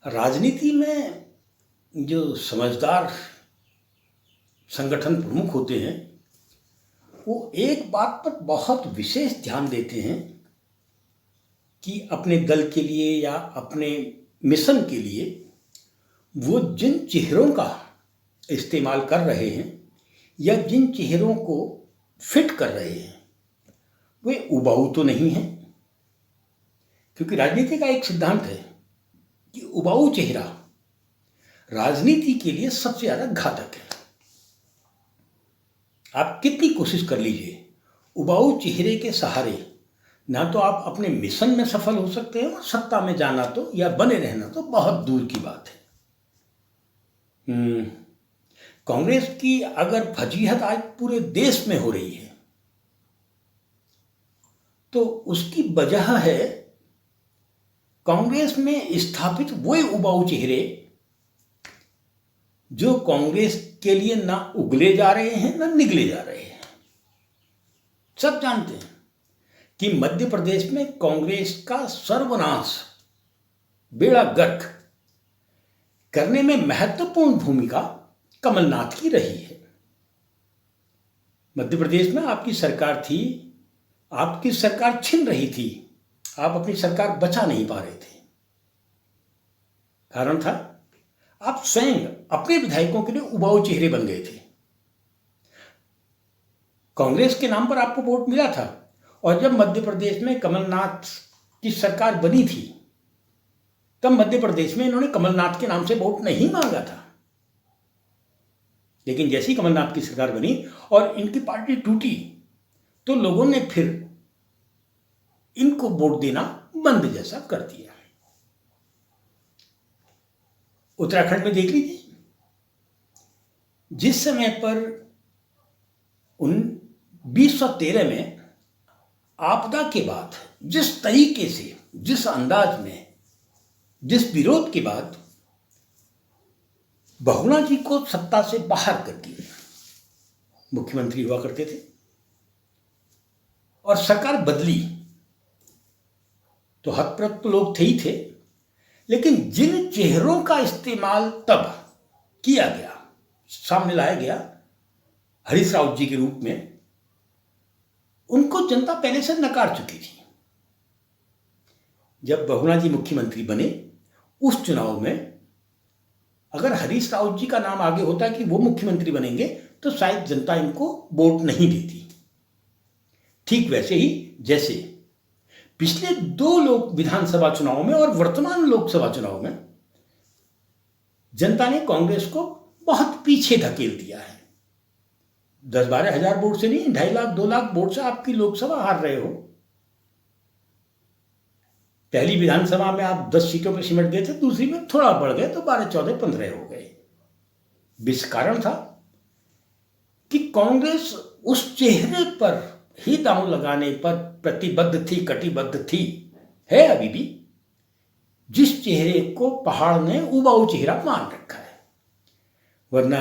राजनीति में जो समझदार संगठन प्रमुख होते हैं वो एक बात पर बहुत विशेष ध्यान देते हैं कि अपने दल के लिए या अपने मिशन के लिए वो जिन चेहरों का इस्तेमाल कर रहे हैं या जिन चेहरों को फिट कर रहे हैं वे उबाऊ तो नहीं हैं, क्योंकि राजनीति का एक सिद्धांत है कि उबाऊ चेहरा राजनीति के लिए सबसे ज्यादा घातक है। आप कितनी कोशिश कर लीजिए, उबाऊ चेहरे के सहारे ना तो आप अपने मिशन में सफल हो सकते हैं और सत्ता में जाना तो या बने रहना तो बहुत दूर की बात है। कांग्रेस की अगर फजीहत आज पूरे देश में हो रही है तो उसकी वजह है कांग्रेस में स्थापित वो उबाऊ चेहरे जो कांग्रेस के लिए ना उगले जा रहे हैं ना निगले जा रहे हैं। सब जानते हैं कि मध्य प्रदेश में कांग्रेस का सर्वनाश बेड़ा गर्क करने में महत्वपूर्ण भूमिका कमलनाथ की रही है। मध्य प्रदेश में आपकी सरकार थी, आपकी सरकार छिन रही थी, आप अपनी सरकार बचा नहीं पा रहे थे। कारण था आप स्वयं अपने विधायकों के लिए उबाऊ चेहरे बन गए थे। कांग्रेस के नाम पर आपको वोट मिला था और जब मध्य प्रदेश में कमलनाथ की सरकार बनी थी तब मध्य प्रदेश में इन्होंने कमलनाथ के नाम से वोट नहीं मांगा था। लेकिन जैसे ही कमलनाथ की सरकार बनी और इनकी पार्टी टूटी तो लोगों ने फिर इनको वोट देना बंद जैसा कर दिया। उत्तराखंड में देख लीजिए, जिस समय पर 2013 में आपदा के बाद जिस तरीके से, जिस अंदाज में, जिस विरोध के बाद बहुगुणा जी को सत्ता से बाहर कर दिया, मुख्यमंत्री हुआ करते थे और सरकार बदली तो हतप्रभ तो लोग थे ही थे, लेकिन जिन चेहरों का इस्तेमाल तब किया गया, सामने लाया गया हरीश रावत जी के रूप में, उनको जनता पहले से नकार चुकी थी। जब बहुगुणा जी मुख्यमंत्री बने उस चुनाव में अगर हरीश रावत जी का नाम आगे होता कि वो मुख्यमंत्री बनेंगे तो शायद जनता इनको वोट नहीं देती। ठीक वैसे ही जैसे पिछले 2 लोक विधानसभा चुनाव में और वर्तमान लोकसभा चुनाव में जनता ने कांग्रेस को बहुत पीछे धकेल दिया है। 10-12 हजार वोट से नहीं, 2.5 लाख 2 लाख वोट से आपकी लोकसभा हार रहे हो। पहली विधानसभा में आप 10 सीटों पर सिमट गए थे, दूसरी में थोड़ा बढ़ गए तो 12, 14, 15 हो गए। विश कारण था कि कांग्रेस उस चेहरे पर ही दांव लगाने पर प्रतिबद्ध थी, कटिबद्ध थी, है अभी भी, जिस चेहरे को पहाड़ ने उबाऊ चेहरा मान रखा है। वरना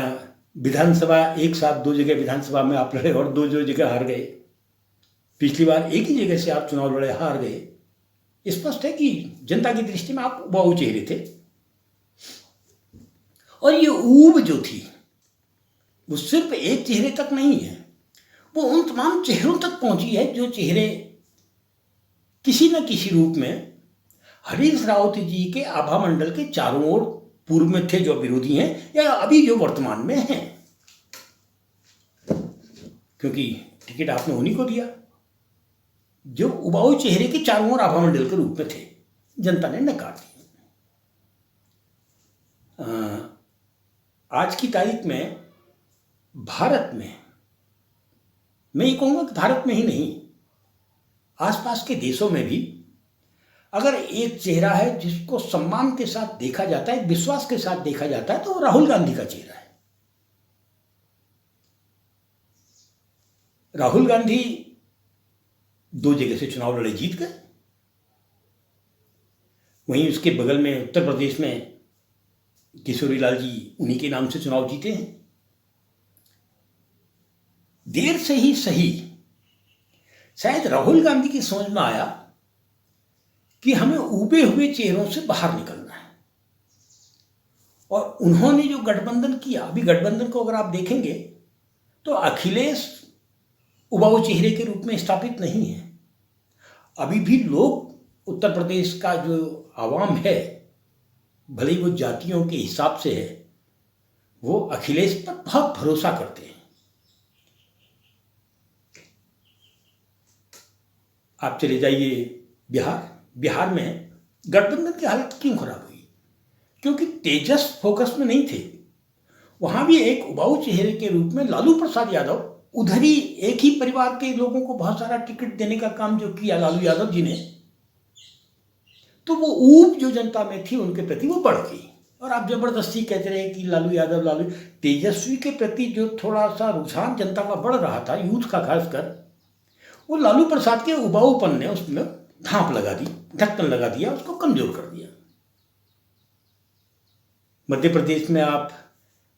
विधानसभा एक साथ 2 जगह विधानसभा में आप लड़े और 2 जगह हार गए। पिछली बार एक ही जगह से आप चुनाव लड़े, हार गए। स्पष्ट है कि जनता की दृष्टि में आप उबाऊ चेहरे थे। और ये ऊब जो थी वो सिर्फ एक चेहरे तक नहीं है, वो उन तमाम चेहरों तक पहुंची है जो चेहरे किसी न किसी रूप में हरीश रावत जी के आभा मंडल के चारों ओर पूर्व में थे, जो विरोधी हैं, या अभी जो वर्तमान में हैं। क्योंकि टिकट आपने उन्हीं को दिया जो उबाऊ चेहरे के चारों ओर आभा मंडल के रूप में थे, जनता ने नकार दिया। आज की तारीख में भारत में, मैं ये कहूंगा कि भारत में ही नहीं, आसपास के देशों में भी अगर एक चेहरा है जिसको सम्मान के साथ देखा जाता है, विश्वास के साथ देखा जाता है, तो राहुल गांधी का चेहरा है। राहुल गांधी 2 जगह से चुनाव लड़े, जीत गए। वहीं उसके बगल में उत्तर प्रदेश में किशोरीलाल जी उन्हीं के नाम से चुनाव जीते हैं। देर से ही सही शायद राहुल गांधी की समझ में आया कि हमें उबे हुए चेहरों से बाहर निकलना है। और उन्होंने जो गठबंधन किया, अभी गठबंधन को अगर आप देखेंगे तो अखिलेश उबाऊ चेहरे के रूप में स्थापित नहीं है। अभी भी लोग उत्तर प्रदेश का जो आवाम है, भले ही वो जातियों के हिसाब से है, वो अखिलेश पर बहुत भरोसा करते हैं। आप चले जाइए बिहार में गठबंधन की हालत क्यों खराब हुई? क्योंकि तेजस फोकस में नहीं थे। वहां भी एक उबाऊ चेहरे के रूप में लालू प्रसाद यादव, उधर ही एक ही परिवार के लोगों को बहुत सारा टिकट देने का काम जो किया लालू यादव जी ने, तो वो ऊब जो जनता में थी उनके प्रति वो बढ़ गई। और आप जबरदस्ती कहते रहे कि लालू यादव, तेजस्वी के प्रति जो थोड़ा सा रुझान जनता का बढ़ रहा था, यूथ का खासकर, वो लालू प्रसाद के उबाऊपन ने उसमें धांप लगा दी, ढक्कन लगा दिया, उसको कमजोर कर दिया। मध्य प्रदेश में आप,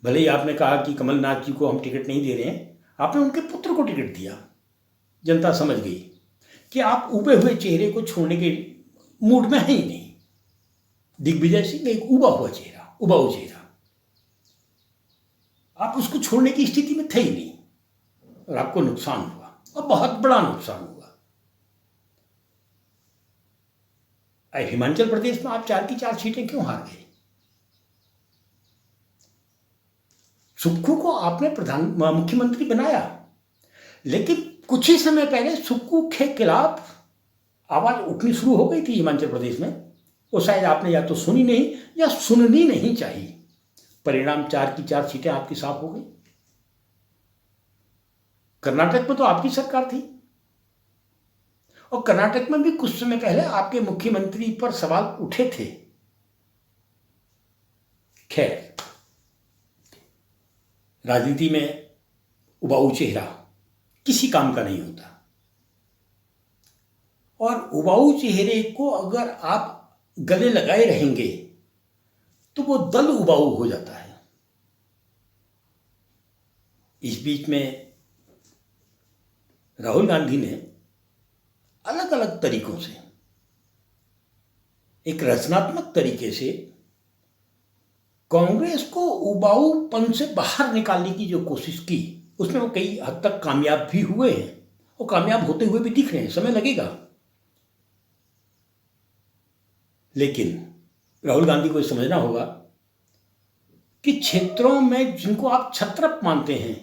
भले ही आपने कहा कि कमलनाथ जी को हम टिकट नहीं दे रहे हैं, आपने उनके पुत्र को टिकट दिया। जनता समझ गई कि आप उबे हुए चेहरे को छोड़ने के मूड में है ही नहीं। दिग्विजय सिंह एक उबाऊ चेहरा, आप उसको छोड़ने की स्थिति में थे ही नहीं, और आपको नुकसान हुआ, और बहुत बड़ा नुकसान हुआ। हिमाचल प्रदेश में आप 4 की 4 सीटें क्यों हार गए? सुक्खू को आपने मुख्यमंत्री बनाया, लेकिन कुछ ही समय पहले सुक्खू के खिलाफ आवाज उठनी शुरू हो गई थी हिमाचल प्रदेश में। वो शायद आपने या तो सुनी नहीं या सुननी नहीं चाहिए। परिणाम 4 की 4 सीटें आपकी साफ हो गई। कर्नाटक में तो आपकी सरकार थी, और कर्नाटक में भी कुछ समय पहले आपके मुख्यमंत्री पर सवाल उठे थे। खैर, राजनीति में उबाऊ चेहरा किसी काम का नहीं होता, और उबाऊ चेहरे को अगर आप गले लगाए रहेंगे तो वो दल उबाऊ हो जाता है। इस बीच में राहुल गांधी ने अलग अलग तरीकों से, एक रचनात्मक तरीके से कांग्रेस को उबाऊपन से बाहर निकालने की जो कोशिश की, उसमें वो कई हद तक कामयाब भी हुए हैं, और कामयाब होते हुए भी दिख रहे हैं। समय लगेगा, लेकिन राहुल गांधी को समझना होगा कि क्षेत्रों में जिनको आप छत्रप मानते हैं,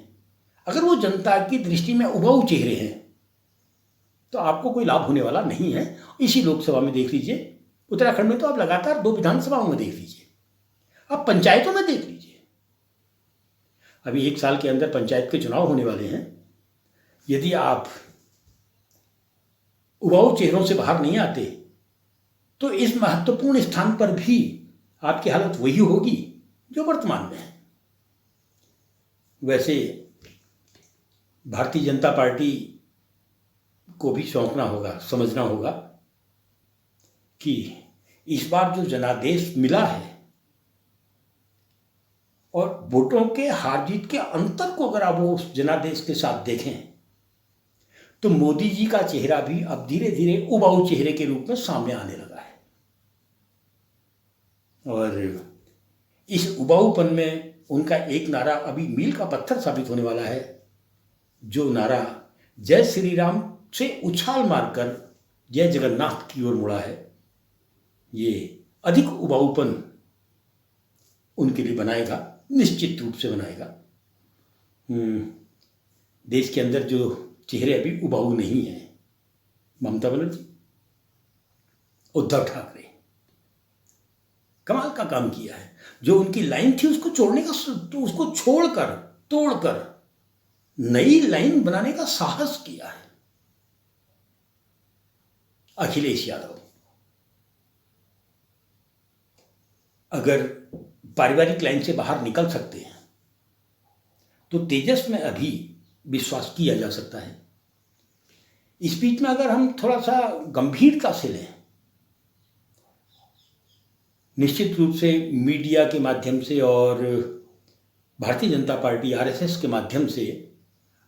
अगर वो जनता की दृष्टि में उबाऊ चेहरे हैं तो आपको कोई लाभ होने वाला नहीं है। इसी लोकसभा में देख लीजिए, उत्तराखंड में तो आप लगातार 2 विधानसभाओं में देख लीजिए, आप पंचायतों में देख लीजिए। अभी 1 साल के अंदर पंचायत के चुनाव होने वाले हैं। यदि आप उबाऊ चेहरों से बाहर नहीं आते तो इस महत्वपूर्ण स्थान पर भी आपकी हालत वही होगी जो वर्तमान में है। वैसे भारतीय जनता पार्टी को भी सोचना होगा, समझना होगा कि इस बार जो जनादेश मिला है और वोटों के हार जीत के अंतर को अगर आप वो उस जनादेश के साथ देखें तो मोदी जी का चेहरा भी अब धीरे धीरे उबाऊ चेहरे के रूप में सामने आने लगा है। और इस उबाऊपन में उनका एक नारा अभी मील का पत्थर साबित होने वाला है, जो नारा जय श्री राम से उछाल मारकर जय जगन्नाथ की ओर मुड़ा है। ये अधिक उबाऊपन उनके लिए बनाएगा, निश्चित रूप से बनाएगा। देश के अंदर जो चेहरे अभी उबाऊ नहीं है, ममता बनर्जी, उद्धव ठाकरे, कमाल का काम किया है। जो उनकी लाइन थी उसको छोड़ने का, तो उसको छोड़कर तोड़कर नई लाइन बनाने का साहस किया है अखिलेश यादव। अगर पारिवारिक लाइन से बाहर निकल सकते हैं तो तेजस में अभी विश्वास किया जा सकता है। इस बीच में अगर हम थोड़ा सा गंभीरता से लें, निश्चित रूप से मीडिया के माध्यम से और भारतीय जनता पार्टी आरएसएस के माध्यम से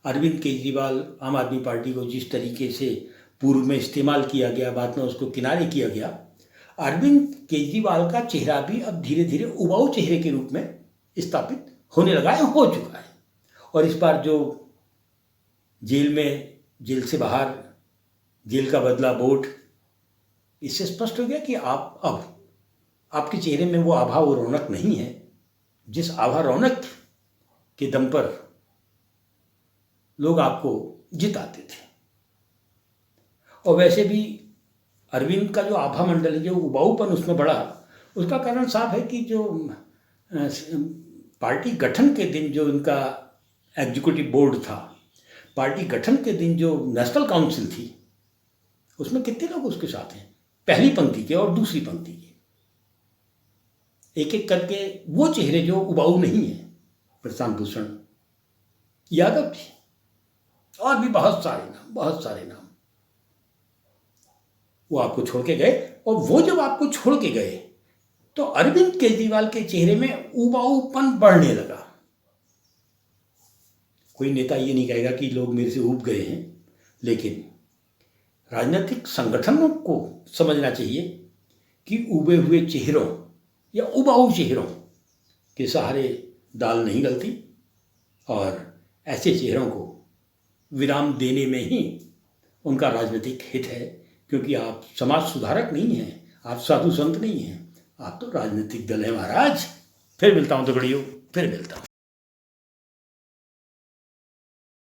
अरविंद केजरीवाल, आम आदमी पार्टी को जिस तरीके से पूर्व में इस्तेमाल किया गया, बाद में उसको किनारे किया गया, अरविंद केजरीवाल का चेहरा भी अब धीरे धीरे उबाऊ चेहरे के रूप में स्थापित होने लगा है, हो चुका है। और इस बार जो जेल से बाहर जेल का बदला वोट, इससे स्पष्ट हो गया कि आप अब आपके चेहरे में वो आभा, वो रौनक नहीं है जिस आभा रौनक के दम पर लोग आपको जिताते थे। और वैसे भी अरविंद का जो आभा मंडल है, जो उबाऊपन उसमें बढ़ा, उसका कारण साफ है कि जो पार्टी गठन के दिन जो उनका एग्जीक्यूटिव बोर्ड था, पार्टी गठन के दिन जो नेशनल काउंसिल थी, उसमें कितने लोग उसके साथ हैं, पहली पंक्ति के और दूसरी पंक्ति के, एक एक करके वो चेहरे जो उबाऊ नहीं है, प्रशांत भूषण यादव जी, और भी बहुत सारे नाम वो आपको छोड़ के गए। और वो जब आपको छोड़ के गए तो अरविंद केजरीवाल के चेहरे में उबाऊपन बढ़ने लगा। कोई नेता ये नहीं कहेगा कि लोग मेरे से ऊब गए हैं, लेकिन राजनीतिक संगठनों को समझना चाहिए कि उबे हुए चेहरों या उबाऊ चेहरों के सहारे दाल नहीं गलती, और ऐसे चेहरों को विराम देने में ही उनका राजनीतिक हित है। क्योंकि आप समाज सुधारक नहीं हैं, आप साधु संत नहीं हैं, आप तो राजनीतिक दल हैं महाराज। फिर मिलता हूँ तो फिर मिलता हूँ।